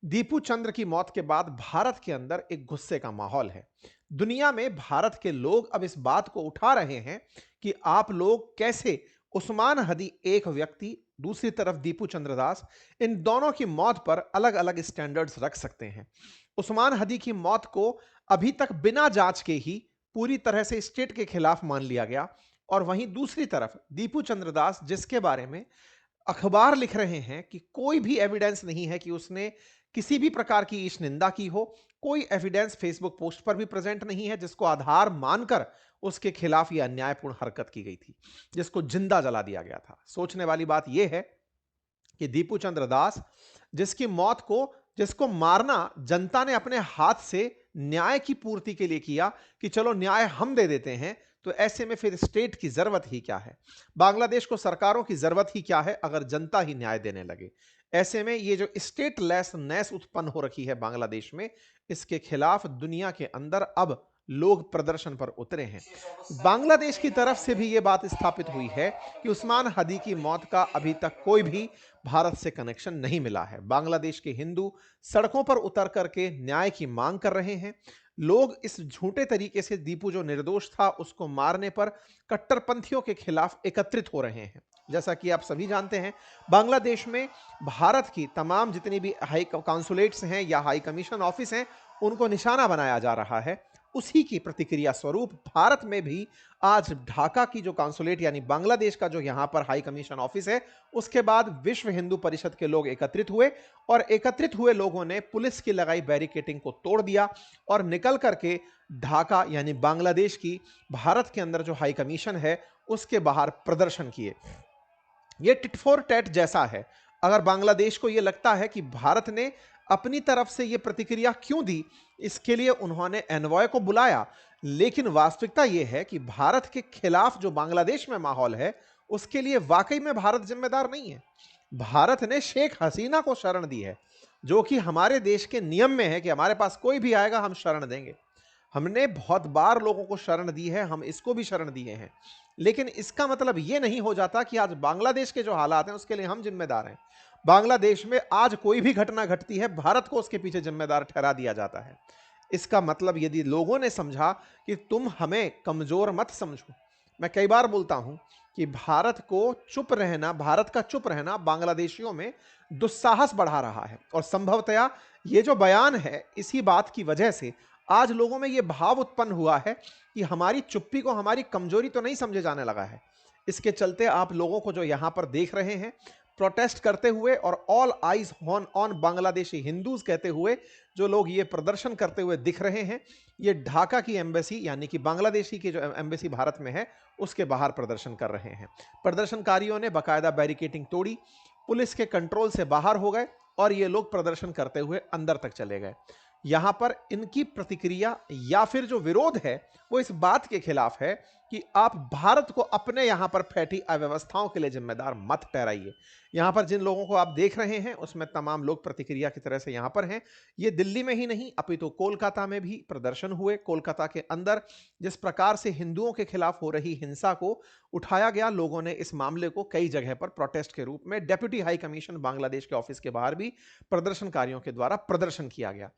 दीपू चंद्र की मौत के बाद भारत के अंदर एक गुस्से का माहौल है। दुनिया में भारत के लोग अब इस बात को उठा रहे हैं कि आप लोग कैसे उस्मान हदी एक व्यक्ति, दूसरी तरफ दीपू चंद्र दास, इन दोनों की मौत पर अलग-अलग स्टैंडर्ड्स रख सकते हैं। उस्मान हदी की मौत को अभी तक बिना जांच के ही पूरी तरह से स्टेट के खिलाफ मान लिया गया और वहीं दूसरी तरफ दीपू चंद्र दास, जिसके बारे में अखबार लिख रहे हैं कि कोई भी एविडेंस नहीं है कि उसने किसी भी प्रकार की ईश निंदा की हो, कोई एविडेंस फेसबुक पोस्ट पर भी प्रेजेंट नहीं है जिसको आधार मानकर उसके खिलाफ यह अन्यायपूर्ण हरकत की गई थी, जिसको जिंदा जला दिया गया था। सोचने वाली बात यह है कि दीपू चंद्र दास, जिसकी मौत को, जिसको मारना जनता ने अपने हाथ से न्याय की पूर्ति के लिए किया कि चलो न्याय हम दे देते हैं, तो ऐसे में फिर स्टेट की जरूरत ही क्या है? बांग्लादेश को सरकारों की जरूरत ही क्या है अगर जनता ही न्याय देने लगे? ऐसे में ये जो स्टेटलेसनेस उत्पन्न हो रखी है बांग्लादेश में, इसके खिलाफ दुनिया के अंदर अब लोग प्रदर्शन पर उतरे हैं। बांग्लादेश की तरफ से भी यह बात स्थापित हुई है कि उस्मान हदी की मौत का अभी तक कोई भी भारत से कनेक्शन नहीं मिला है। बांग्लादेश के हिंदू सड़कों पर उतर करके न्याय की मांग कर रहे हैं। लोग इस झूठे तरीके से दीपू जो निर्दोष था उसको मारने पर कट्टरपंथियों के खिलाफ एकत्रित हो रहे हैं। जैसा कि आप सभी जानते हैं, बांग्लादेश में भारत की तमाम जितनी भी हाई कॉन्सुलेट्स हैं या हाई कमीशन ऑफिस हैं, उनको निशाना बनाया जा रहा है। उसी की प्रतिक्रिया स्वरूप भारत में भी आज ढाका की जो कॉन्सुलेट यानी बांग्लादेश का जो यहां पर हाई कमीशन ऑफिस है, उसके बाद विश्व हिंदू परिषद के लोग एकत्रित हुए और एकत्रित हुए लोगों ने पुलिस की लगाई बैरिकेटिंग को तोड़ दिया और निकल करके ढाका यानी बांग्लादेश की भारत के अंदर जो हाई कमीशन है उसके बाहर प्रदर्शन किए। यह टिट फॉर टैट जैसा है। अगर बांग्लादेश को यह लगता है कि भारत ने अपनी तरफ से यह प्रतिक्रिया क्यों दी, इसके लिए उन्होंने एनवॉय को बुलाया, लेकिन वास्तविकता यह है कि भारत के खिलाफ जो बांग्लादेश में माहौल है उसके लिए वाकई में भारत जिम्मेदार नहीं है। भारत ने शेख हसीना को शरण दी है, जो कि हमारे देश के नियम में है कि हमारे पास कोई भी आएगा हम शरण देंगे। हमने बहुत बार लोगों को शरण दी है, हम इसको भी शरण दिए हैं, लेकिन इसका मतलब यह नहीं हो जाता कि आज बांग्लादेश के जो हालात हैं उसके लिए हम जिम्मेदार हैं। बांग्लादेश में आज कोई भी घटना घटती है, भारत को उसके पीछे जिम्मेदार ठहरा दिया जाता है। इसका मतलब यदि लोगों ने समझा कि तुम हमें कमजोर मत समझो, मैं कई बार बोलता हूं कि भारत को चुप रहना, भारत का चुप रहना बांग्लादेशियों में दुस्साहस बढ़ा रहा है और संभवतया ये जो बयान है इसी बात की वजह से आज लोगों में यह भाव उत्पन्न हुआ है कि हमारी चुप्पी को हमारी कमजोरी तो नहीं समझे जाने लगा है। इसके चलते आप लोगों को जो यहां पर देख रहे हैं प्रोटेस्ट करते हुए और all eyes on Bangladeshi Hindus कहते हुए जो लोग ये प्रदर्शन करते हुए दिख रहे हैं, ये ढाका की एम्बेसी यानी कि बांग्लादेशी की जो एम्बेसी भारत में है उसके बाहर प्रदर्शन कर रहे हैं। प्रदर्शनकारियों ने बाकायदा बैरिकेटिंग तोड़ी, पुलिस के कंट्रोल से बाहर हो गए और ये लोग प्रदर्शन करते हुए अंदर तक चले गए। यहां पर इनकी प्रतिक्रिया या फिर जो विरोध है वो इस बात के खिलाफ है कि आप भारत को अपने यहां पर फैटी अव्यवस्थाओं के लिए जिम्मेदार मत ठहराइए। यहां पर जिन लोगों को आप देख रहे हैं उसमें तमाम लोग प्रतिक्रिया की तरह से यहां पर हैं। ये दिल्ली में ही नहीं अपितु कोलकाता में भी प्रदर्शन हुए। कोलकाता के अंदर जिस प्रकार से हिंदुओं के खिलाफ हो रही हिंसा को उठाया गया, लोगों ने इस मामले को कई जगह पर प्रोटेस्ट के रूप में डेप्यूटी हाई कमीशन बांग्लादेश के ऑफिस के बाहर भी प्रदर्शनकारियों के द्वारा प्रदर्शन किया गया।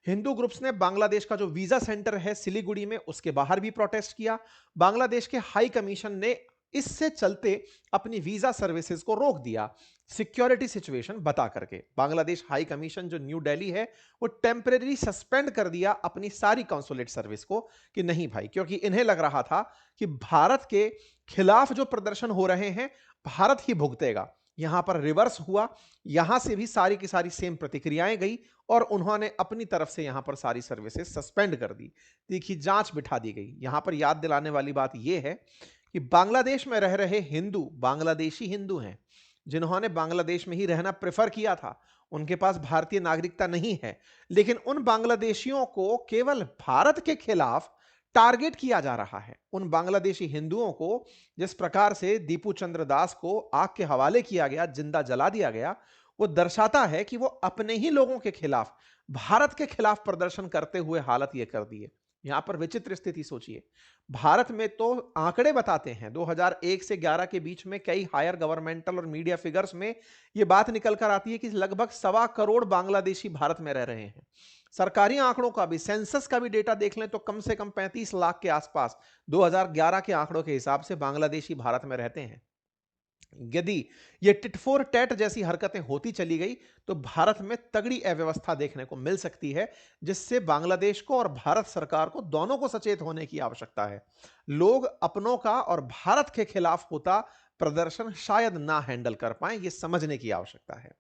हिंदू ग्रुप्स ने बांग्लादेश का जो वीजा सेंटर है सिलीगुड़ी में उसके बाहर भी प्रोटेस्ट किया। बांग्लादेश के हाई कमीशन ने इससे चलते अपनी वीजा सर्विसेज को रोक दिया, सिक्योरिटी सिचुएशन बता करके। बांग्लादेश हाई कमीशन जो न्यू दिल्ली है वो टेम्परेरी सस्पेंड कर दिया अपनी सारी कॉन्सुलेट सर्विस को कि नहीं भाई, क्योंकि इन्हें लग रहा था कि भारत के खिलाफ जो प्रदर्शन हो रहे हैं भारत ही भुगतेगा। यहां पर रिवर्स हुआ, यहां से भी सारी की सारी सेम प्रतिक्रियाएं गई और उन्होंने अपनी तरफ से यहां पर सारी सर्विसेज सस्पेंड कर दी, तीखी जांच बिठा दी गई। यहां पर याद दिलाने वाली बात यह है कि बांग्लादेश में रह रहे हिंदू बांग्लादेशी हिंदू हैं, जिन्होंने बांग्लादेश में ही रहना प्रेफर किया था, उनके पास भारतीय नागरिकता नहीं है, लेकिन उन बांग्लादेशियों को केवल भारत के खिलाफ टारगेट किया जा रहा है। उन बांग्लादेशी हिंदुओं को जिस प्रकार से दीपू चंद्र दास को आग के हवाले किया गया, जिंदा जला दिया गया, वो दर्शाता है कि वो अपने ही लोगों के खिलाफ, भारत के खिलाफ प्रदर्शन करते हुए हालत ये कर दी है। यहां पर विचित्र स्थिति सोचिए। भारत में तो आंकड़े बताते हैं 2001 से 11 के बीच में कई हायर गवर्नमेंटल और मीडिया फिगर्स में यह बात निकल कर आती है कि लगभग 1.25 करोड़ बांग्लादेशी भारत में रह रहे हैं। सरकारी आंकड़ों का भी, सेंसस का भी डेटा देख लें तो कम से कम 35 लाख के आसपास 2011 के आंकड़ों के हिसाब से बांग्लादेशी भारत में रहते हैं। यदि ये टिट फॉर टैट जैसी हरकतें होती चली गई तो भारत में तगड़ी अव्यवस्था देखने को मिल सकती है, जिससे बांग्लादेश को और भारत सरकार को दोनों को सचेत होने की आवश्यकता है। लोग अपनों का और भारत के खिलाफ होता प्रदर्शन शायद ना हैंडल कर पाए, ये समझने की आवश्यकता है।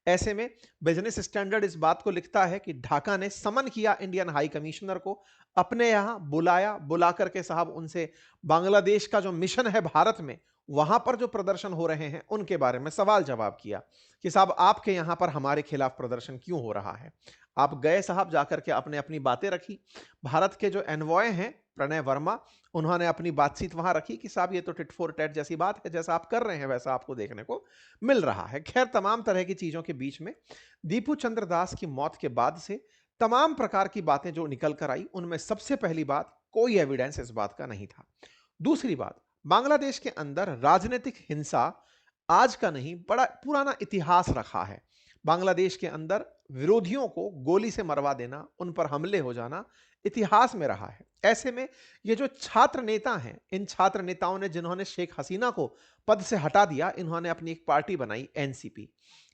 ऐसे में बिजनेस स्टैंडर्ड इस बात को लिखता है कि ढाका ने समन किया इंडियन हाई कमिश्नर को, अपने यहां बुलाया, बुला करके साहब उनसे बांग्लादेश का जो मिशन है भारत में, वहां पर जो प्रदर्शन हो रहे हैं उनके बारे में सवाल जवाब किया कि साहब आपके यहां पर हमारे खिलाफ प्रदर्शन क्यों हो रहा है। आप गए साहब, जाकर के अपने अपनी बातें रखी। भारत के जो एनवॉय हैं प्रणय वर्मा, उन्होंने अपनी बातचीत वहां रखी कि साहब ये तो टिट फॉर टैट जैसी बात है, जैसा आप कर रहे हैं वैसा आपको देखने को मिल रहा है। खैर, तमाम तरह की चीजों के बीच में दीपू चंद्र दास की मौत के बाद से तमाम प्रकार की बातें जो निकल कर आई, उनमें सबसे पहली बात, कोई एविडेंस इस बात का नहीं था। दूसरी बात, बांग्लादेश के अंदर राजनीतिक हिंसा आज का नहीं, बड़ा पुराना इतिहास रखा है। बांग्लादेश के अंदर विरोधियों को गोली से मरवा देना, उन पर हमले हो जाना इतिहास में रहा है। ऐसे में ये जो छात्र नेता हैं, इन छात्र नेताओं ने, जिन्होंने शेख हसीना को पद से हटा दिया, इन्होंने अपनी एक पार्टी बनाई एनसीपी।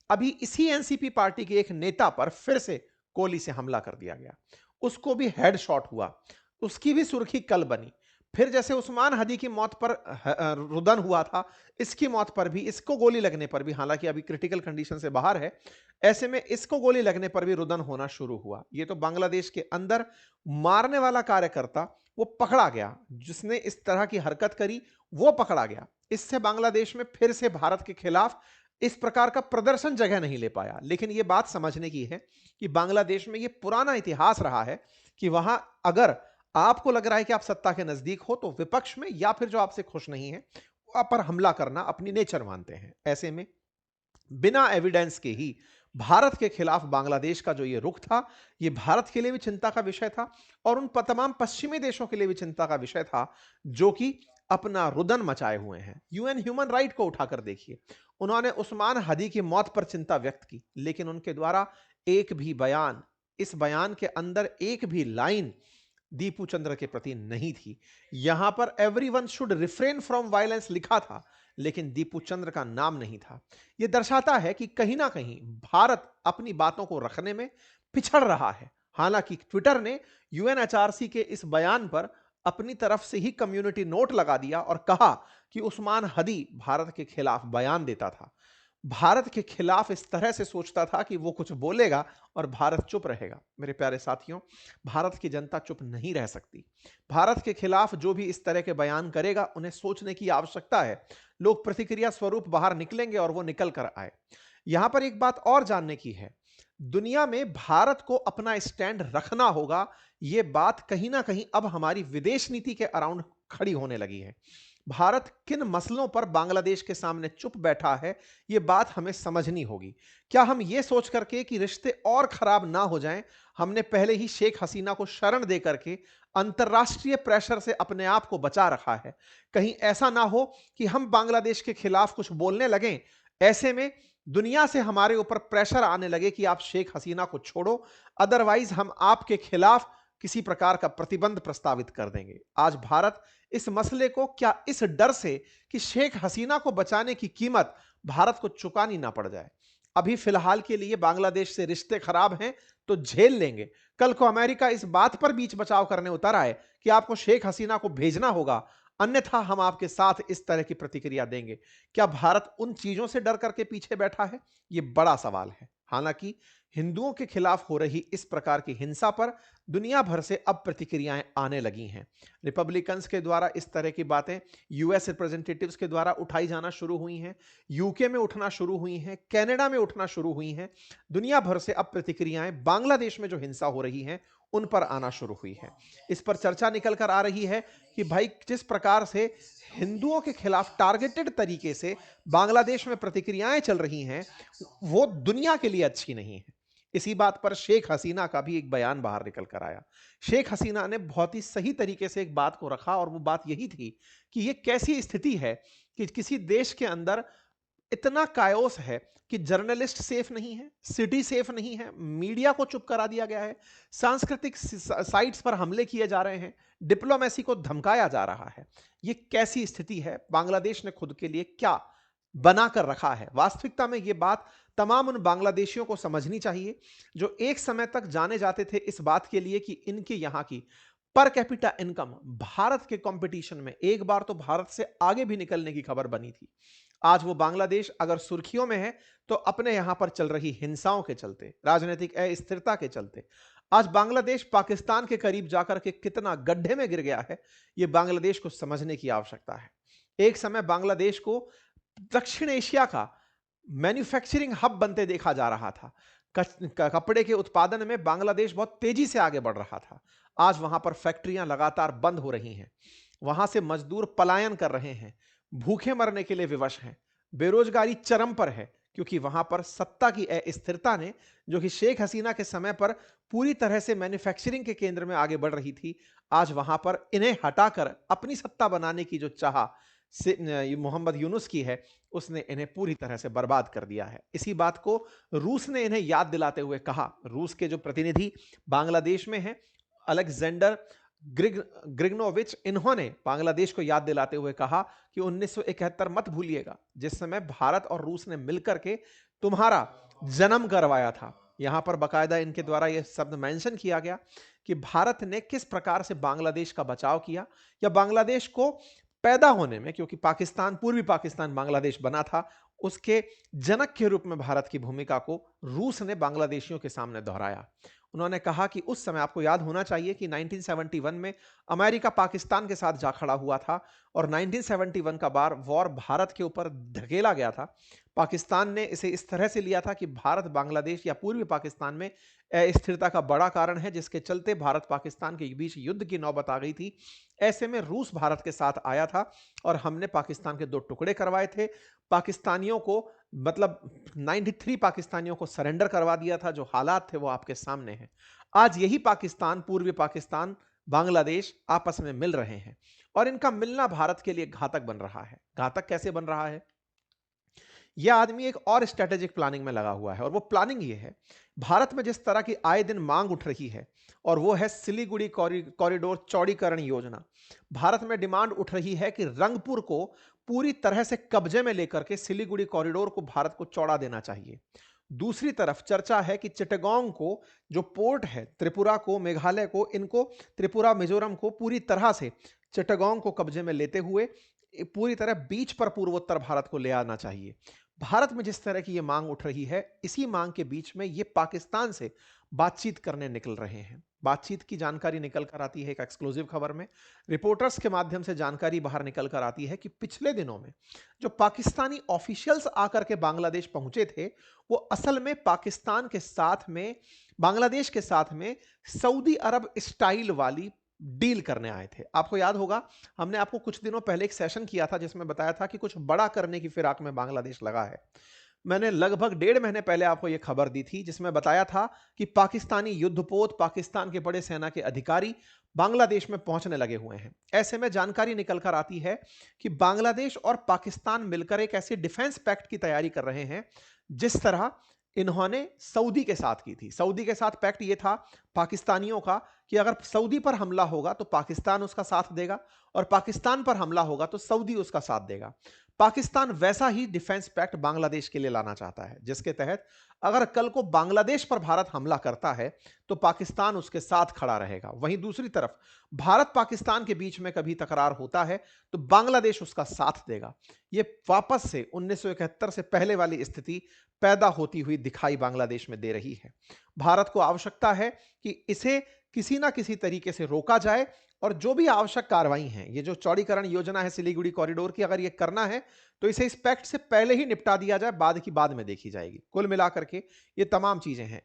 अभी इसी एनसीपी पार्टी के एक नेता पर फिर से गोली से हमला कर दिया गया, उसको भी हेडशॉट हुआ, उसकी भी सुर्खी कल बनी। फिर जैसे उस्मान हदी की मौत पर रुदन हुआ था, इसकी मौत पर भी, इसको गोली लगने पर भी, हालांकि अभी क्रिटिकल कंडीशन से बाहर है, ऐसे में इसको गोली लगने पर भी रुदन होना शुरू हुआ। ये तो बांग्लादेश के अंदर मारने वाला कार्यकर्ता वो पकड़ा गया, जिसने इस तरह की हरकत करी वो पकड़ा गया। इससे बांग्लादेश में फिर से भारत के खिलाफ इस प्रकार का प्रदर्शन जगह नहीं ले पाया। लेकिन यह बात समझने की है कि बांग्लादेश में यह पुराना इतिहास रहा है कि वहां अगर आपको लग रहा है कि आप सत्ता के नजदीक हो तो विपक्ष में या फिर जो आपसे खुश नहीं है आप पर हमला करना अपनी नेचर मानते हैं। ऐसे में बिना एविडेंस के ही भारत के खिलाफ बांग्लादेश का जो ये रुख था, ये भारत के लिए भी चिंता का विषय था और उन तमाम पश्चिमी देशों के लिए भी चिंता का विषय था जो कि अपना रुदन मचाए हुए हैं। यूएन ह्यूमन राइट को उठाकर देखिए, उन्होंने उस्मान हदी की मौत पर चिंता व्यक्त की, लेकिन उनके द्वारा एक भी बयान, इस बयान के अंदर एक भी लाइन दीपू चंद्र के प्रति नहीं थी। यहां पर everyone should refrain from violence लिखा था, लेकिन दीपू चंद्र का नाम नहीं था। यह दर्शाता है कि कहीं ना कहीं भारत अपनी बातों को रखने में पिछड़ रहा है। हालांकि ट्विटर ने यूएनएचआरसी के इस बयान पर अपनी तरफ से ही कम्युनिटी नोट लगा दिया और कहा कि उस्मान हदी भारत के खिलाफ बयान देता था, भारत के खिलाफ इस तरह से सोचता था कि वो कुछ बोलेगा और भारत चुप रहेगा। मेरे प्यारे साथियों, भारत की जनता चुप नहीं रह सकती। भारत के खिलाफ जो भी इस तरह के बयान करेगा, उन्हें सोचने की आवश्यकता है। लोग प्रतिक्रिया स्वरूप बाहर निकलेंगे और वो निकल कर आए। यहां पर एक बात और जानने की है, दुनिया में भारत को अपना स्टैंड रखना होगा। यह बात कहीं ना कहीं अब हमारी विदेश नीति के अराउंड खड़ी होने लगी है। भारत किन मसलों पर बांग्लादेश के सामने चुप बैठा है, यह बात हमें समझनी होगी। क्या हम यह सोच करके कि रिश्ते और खराब ना हो जाएं, हमने पहले ही शेख हसीना को शरण दे करके अंतर्राष्ट्रीय प्रेशर से अपने आप को बचा रखा है? कहीं ऐसा ना हो कि हम बांग्लादेश के खिलाफ कुछ बोलने लगें, ऐसे में दुनिया से हमारे ऊपर प्रेशर आने लगे कि आप शेख हसीना को छोड़ो, अदरवाइज हम आपके खिलाफ किसी प्रकार का प्रतिबंध प्रस्तावित कर देंगे। आज भारत इस मसले को क्या इस डर से कि शेख हसीना को बचाने की कीमत भारत को चुकानी ना पड़ जाए, अभी फिलहाल के लिए बांग्लादेश से रिश्ते खराब हैं तो झेल लेंगे, कल को अमेरिका इस बात पर बीच बचाव करने उतर आए कि आपको शेख हसीना को भेजना होगा, अन्यथा हम आपके साथ इस तरह की प्रतिक्रिया देंगे, क्या भारत उन चीजों से डर करके पीछे बैठा है? यह बड़ा सवाल है। हालांकि हिंदुओं के खिलाफ हो रही इस प्रकार की हिंसा पर दुनिया भर से अब प्रतिक्रियाएं आने लगी हैं। रिपब्लिकन्स के द्वारा इस तरह की बातें यूएस रिप्रेजेंटेटिव्स के द्वारा उठाई जाना शुरू हुई हैं, यूके में उठना शुरू हुई हैं, कनाडा में उठना शुरू हुई हैं। दुनिया भर से अब प्रतिक्रियाएं बांग्लादेश में जो हिंसा हो रही हैं उन पर आना शुरू हुई है। इस पर चर्चा निकल कर आ रही है कि भाई जिस प्रकार से हिंदुओं के खिलाफ टारगेटेड तरीके से बांग्लादेश में प्रतिक्रियाएं चल रही हैं, वो दुनिया के लिए अच्छी नहीं है। इसी बात पर शेख हसीना का भी एक बयान बाहर निकल कर आया। शेख हसीना ने बहुत ही सही तरीके से एक बात को रखा और वो बात यही थी कि ये कैसी स्थिति है कि किसी देश के अंदर इतना कायोस है कि जर्नलिस्ट सेफ नहीं है, सिटी सेफ नहीं है, मीडिया को चुप करा दिया गया है, सांस्कृतिक साइट्स पर हमले किए जा रहे हैं, डिप्लोमेसी को धमकाया जा रहा है। ये कैसी स्थिति है? बांग्लादेश ने खुद के लिए क्या बनाकर रखा है? वास्तविकता में ये बात तमाम उन बांग्लादेशियों को समझनी चाहिए जो एक समय तक जाने जाते थे इस बात के लिए कि इनके यहां की पर कैपिटा इनकम भारत के कंपटीशन में एक बार तो भारत से आगे भी निकलने की खबर बनी थी। आज वो बांग्लादेश अगर सुर्खियों में है तो अपने यहां पर चल रही हिंसाओं के चलते, राजनीतिक अस्थिरता के चलते। आज बांग्लादेश पाकिस्तान के करीब जाकर के कितना गड्ढे में गिर गया है, यह बांग्लादेश को समझने की आवश्यकता है। एक समय बांग्लादेश को दक्षिण एशिया का मैन्युफैक्चरिंग हब बनते देखा जा रहा था। कपड़े के उत्पादन में बांग्लादेश बहुत तेजी से आगे बढ़ रहा था। आज वहां पर फैक्ट्रियां लगातार बंद हो रही हैं, वहां से मजदूर पलायन कर रहे हैं, भूखे मरने के लिए विवश हैं, बेरोजगारी चरम पर है क्योंकि वहां पर सत्ता की अस्थिरता ने, जो कि शेख हसीना के समय पर पूरी तरह से मैन्युफैक्चरिंग के केंद्र में आगे बढ़ रही थी, आज वहां पर इन्हें हटाकर अपनी सत्ता बनाने की जो चाह से मोहम्मद यूनुस की है, उसने इन्हें पूरी तरह से बर्बाद कर दिया है। इसी बात को रूस ने इन्हें याद दिलाते हुए कहा। रूस के जो प्रतिनिधि बांग्लादेश में हैं, अलेक्जेंडर ग्रिगनोविच, इन्होंने बांग्लादेश को याद दिलाते हुए कहा कि 1971 मत भूलिएगा, जिस समय भारत और रूस ने मिलकर के तुम्हारा जन्म करवाया था। यहां पर बकायदा इनके द्वारा यह शब्द मेंशन किया गया कि भारत ने किस प्रकार से बांग्लादेश का बचाव किया, या बांग्लादेश को पैदा होने में, क्योंकि पाकिस्तान, पूर्वी पाकिस्तान बांग्लादेश बना था, उसके जनक के रूप में भारत की भूमिका को रूस ने बांग्लादेशियों के सामने दोहराया। उन्होंने कहा कि उस समय आपको याद होना चाहिए कि 1971 में अमेरिका पाकिस्तान के साथ जा खड़ा हुआ था और 1971 का वॉर भारत के ऊपर धकेला गया था। पाकिस्तान ने इसे इस तरह से लिया था कि भारत बांग्लादेश या पूर्वी पाकिस्तान में अस्थिरता का बड़ा कारण है, जिसके चलते भारत पाकिस्तान के बीच युद्ध की नौबत आ गई थी। ऐसे में रूस भारत के साथ आया था और हमने पाकिस्तान के 2 टुकड़े करवाए थे। पाकिस्तानियों को, मतलब 93 पाकिस्तानियों को सरेंडर करवा दिया था। जो हालात थे वो आपके सामने हैं। आज यही पाकिस्तान, पूर्वी पाकिस्तान, बांग्लादेश आपस में मिल रहे हैं और इनका मिलना भारत के लिए घातक बन रहा है। घातक कैसे बन रहा है? यह आदमी एक और स्ट्रेटेजिक प्लानिंग में लगा हुआ है और वो प्लानिंग ये है, भारत में जिस तरह की आए दिन मांग उठ रही है और वो है सिलीगुड़ी कॉरिडोर चौड़ीकरण योजना। भारत में डिमांड उठ रही है कि रंगपुर को पूरी तरह से कब्जे में लेकर के सिलीगुड़ी कॉरिडोर को भारत को चौड़ा देना चाहिए। दूसरी तरफ चर्चा है कि चिटगांव को, जो पोर्ट है, त्रिपुरा को, मेघालय को, इनको, त्रिपुरा मिजोरम को पूरी तरह से चिटगांव को कब्जे में लेते हुए पूरी तरह बीच पर पूर्वोत्तर भारत को ले आना चाहिए। भारत में जिस तरह की ये मांग उठ रही है, इसी मांग के बीच में ये पाकिस्तान से बातचीत करने निकल रहे हैं। बातचीत की जानकारी निकल कर आती है एक एक्सक्लूसिव खबर में, रिपोर्टर्स के माध्यम से जानकारी बाहर निकल कर आती है कि पिछले दिनों में जो पाकिस्तानी ऑफिशियल्स आकर के बांग्लादेश पहुंचे थे, वो असल में पाकिस्तान के साथ में, बांग्लादेश के साथ में सऊदी अरब स्टाइल वाली डील करने आए थे। आपको याद होगा, हमने आपको कुछ दिनों पहले एक सेशन किया था जिसमें बताया था कि कुछ बड़ा करने की फिराक में बांग्लादेश लगा है। मैंने लगभग 1.5 महीने पहले आपको यह खबर दी थी जिसमें बताया था कि पाकिस्तानी युद्धपोत, पाकिस्तान के बड़े सेना के अधिकारी बांग्लादेश में पहुंचने लगे हुए हैं। ऐसे में जानकारी निकल कर आती है कि बांग्लादेश और पाकिस्तान मिलकर एक ऐसे डिफेंस पैक्ट की तैयारी कर रहे हैं जिस तरह इन्होंने सऊदी के साथ की थी। सऊदी के साथ पैक्ट यह था पाकिस्तानियों का कि अगर सऊदी पर हमला होगा तो पाकिस्तान उसका साथ देगा और पाकिस्तान पर हमला होगा तो सऊदी उसका साथ देगा। पाकिस्तान वैसा ही डिफेंस पैक्ट बांग्लादेश के लिए लाना चाहता है, जिसके तहत अगर कल को बांग्लादेश पर भारत हमला करता है तो पाकिस्तान उसके साथ खड़ा रहेगा। वहीं दूसरी तरफ भारत पाकिस्तान के बीच में कभी तकरार होता है तो बांग्लादेश उसका साथ देगा। यह वापस से 1971 से पहले वाली स्थिति पैदा होती हुई दिखाई बांग्लादेश में दे रही है। भारत को आवश्यकता है कि इसे किसी ना किसी तरीके से रोका जाए और जो भी आवश्यक कार्रवाई है, ये जो चौड़ीकरण योजना है सिलीगुड़ी कॉरिडोर की, अगर ये करना है तो इसे इस पैक्ट से पहले ही निपटा दिया जाए, बाद की बाद में देखी जाएगी। कुल मिलाकर के ये तमाम चीजें हैं।